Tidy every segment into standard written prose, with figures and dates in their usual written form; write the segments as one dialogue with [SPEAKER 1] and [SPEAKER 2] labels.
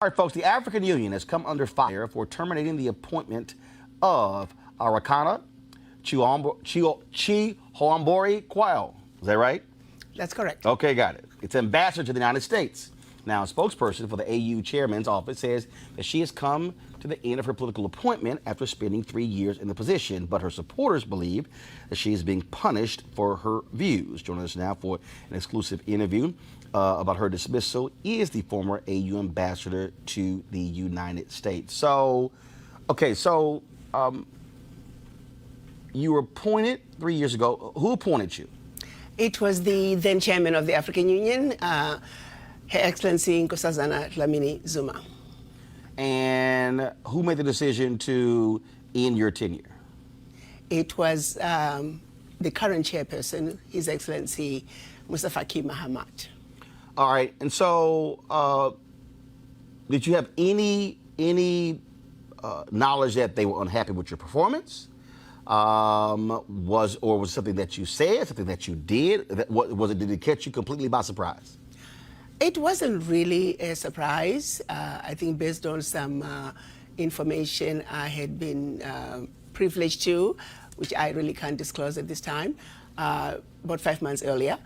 [SPEAKER 1] All right, folks, the African Union has come under fire for terminating the appointment of Arikana Chihombori Quayle. Is that right?
[SPEAKER 2] That's correct.
[SPEAKER 1] Okay, got it. It's ambassador to the United States. Now, a spokesperson for the AU chairman's office says that she has come to the end of her political appointment after spending 3 years in the position, but her supporters believe that she is being punished for her views. Joining us now for an exclusive interview about her dismissal is the former AU ambassador to the United States. So, okay, you were appointed 3 years ago. Who appointed you?
[SPEAKER 2] It was the then chairman of the African Union, Her Excellency Nkosazana Dlamini Zuma.
[SPEAKER 1] And who made the decision to end your tenure?
[SPEAKER 2] It was the current chairperson, His Excellency Musa Faki Mahamat.
[SPEAKER 1] All right, and so did you have any knowledge that they were unhappy with your performance? Was it something that you said, something that you did? Did it catch you completely by surprise?
[SPEAKER 2] It wasn't really a surprise. I think based on some information I had been privileged to, which I really can't disclose at this time, about 5 months earlier.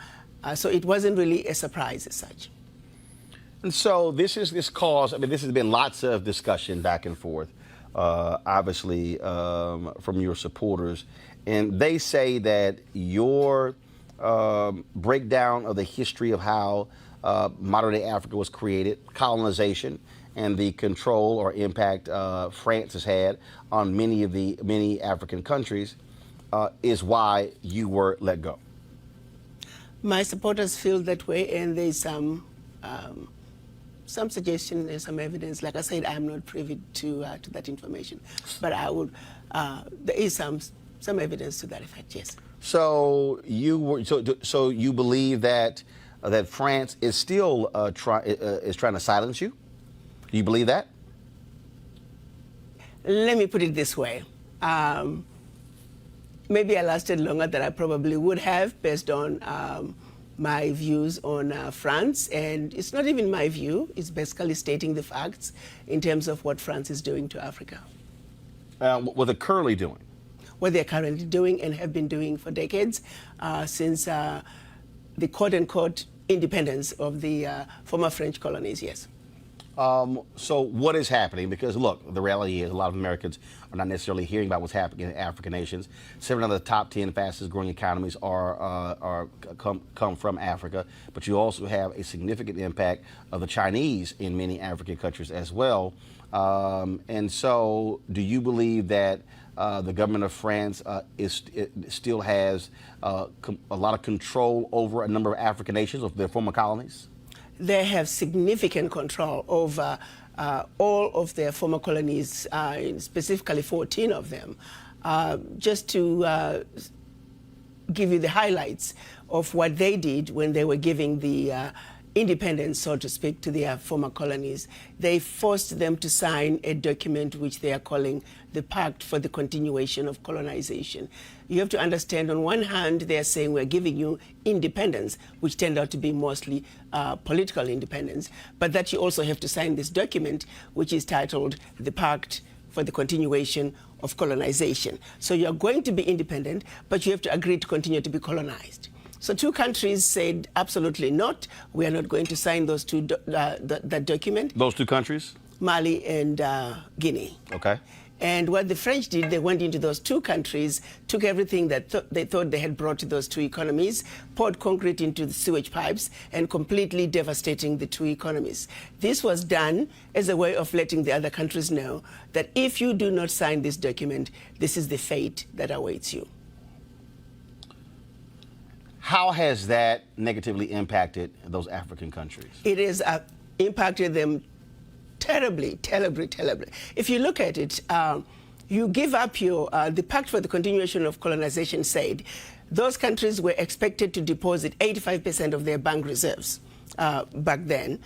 [SPEAKER 2] So it wasn't really a surprise as such.
[SPEAKER 1] And so this cause, I mean, this has been lots of discussion back and forth, obviously, from your supporters. And they say that your breakdown of the history of how modern-day Africa was created, colonization, and the control or impact France has had on many African countries is why you were let go.
[SPEAKER 2] My supporters feel that way, and there's some suggestion and some evidence. Like I said, I'm not privy to that information, but I would. There is some evidence to that effect. Yes.
[SPEAKER 1] So you believe that France is still trying to silence you? Do you believe that?
[SPEAKER 2] Let me put it this way. Maybe I lasted longer than I probably would have based on my views on France. And it's not even my view. It's basically stating the facts in terms of what France is doing to Africa.
[SPEAKER 1] What they're currently doing?
[SPEAKER 2] What they're currently doing and have been doing for decades since the quote-unquote independence of the former French colonies, yes.
[SPEAKER 1] So what is happening? Because look, the reality is a lot of Americans are not necessarily hearing about what's happening in African nations. 7 of the top 10 fastest growing economies come from Africa, but you also have a significant impact of the Chinese in many African countries as well. And so do you believe that the government of France still has a lot of control over a number of African nations, of their former colonies?
[SPEAKER 2] They have significant control over all of their former colonies, specifically 14 of them. Just to give you the highlights of what they did when they were giving the independence, so to speak, to their former colonies, they forced them to sign a document which they are calling the Pact for the Continuation of Colonization. You have to understand, on one hand, they are saying we're giving you independence, which turned out to be mostly political independence, but that you also have to sign this document, which is titled the Pact for the Continuation of Colonization. So you're going to be independent, but you have to agree to continue to be colonized. So 2 countries said absolutely not. We are not going to sign those that document.
[SPEAKER 1] Those 2 countries?
[SPEAKER 2] Mali and Guinea.
[SPEAKER 1] Okay.
[SPEAKER 2] And what the French did, they went into those 2 countries, took everything that they thought they had brought to those 2 economies, poured concrete into the sewage pipes, and completely devastating the 2 economies. This was done as a way of letting the other countries know that if you do not sign this document, this is the fate that awaits you.
[SPEAKER 1] How has that negatively impacted those African countries?
[SPEAKER 2] It has impacted them terribly, terribly, terribly. If you look at it, you give up your, the Pact for the Continuation of Colonization said those countries were expected to deposit 85% of their bank reserves back then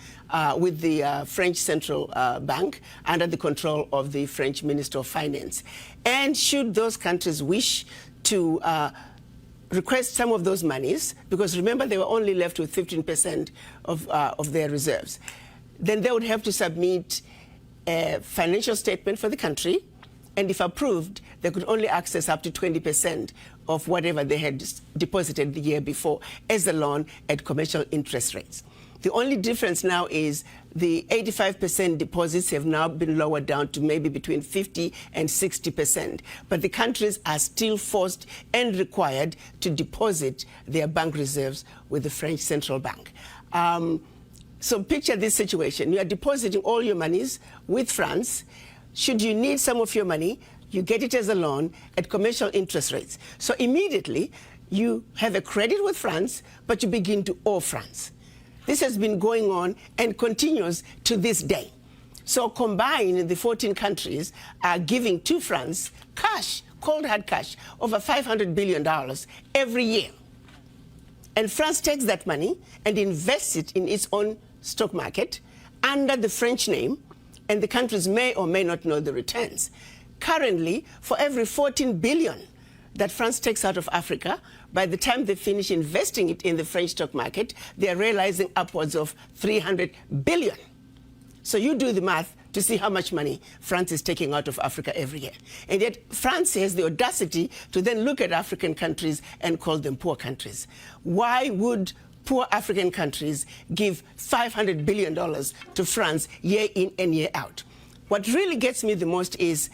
[SPEAKER 2] with the French Central Bank under the control of the French Minister of Finance. And should those countries wish to request some of those monies, because remember they were only left with 15% of their reserves. then they would have to submit a financial statement for the country, and if approved, they could only access up to 20% of whatever they had deposited the year before as a loan at commercial interest rates. The only difference now is the 85% deposits have now been lowered down to maybe between 50 and 60%. But the countries are still forced and required to deposit their bank reserves with the French Central Bank. So picture this situation. You are depositing all your monies with France. Should you need some of your money, you get it as a loan at commercial interest rates. So immediately, you have a credit with France, but you begin to owe France. This has been going on and continues to this day. So combined, the 14 countries are giving to France cash, cold hard cash, over $500 billion every year. And France takes that money and invests it in its own stock market under the French name, and the countries may or may not know the returns. Currently, for every 14 billion that France takes out of Africa, by the time they finish investing it in the French stock market, they are realizing upwards of 300 billion. So you do the math to see how much money France is taking out of Africa every year. And yet France has the audacity to then look at African countries and call them poor countries. Why would poor African countries give $500 billion to France year in and year out? What really gets me the most is,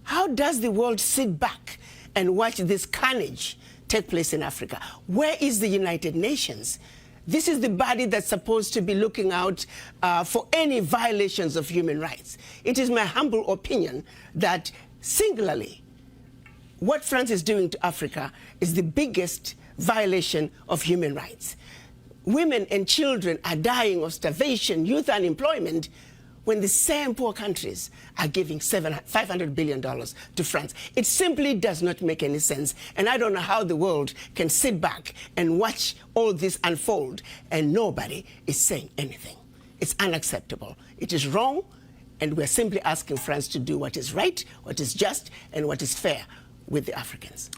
[SPEAKER 2] how does the world sit back and watch this carnage take place in Africa? Where is the United Nations? This is the body that's supposed to be looking out for any violations of human rights. It is my humble opinion that singularly, what France is doing to Africa is the biggest violation of human rights. Women and children are dying of starvation, youth unemployment, when the same poor countries are giving $500 billion to France. It simply does not make any sense. And I don't know how the world can sit back and watch all this unfold and nobody is saying anything. It's unacceptable. It is wrong, and we're simply asking France to do what is right, what is just, and what is fair with the Africans.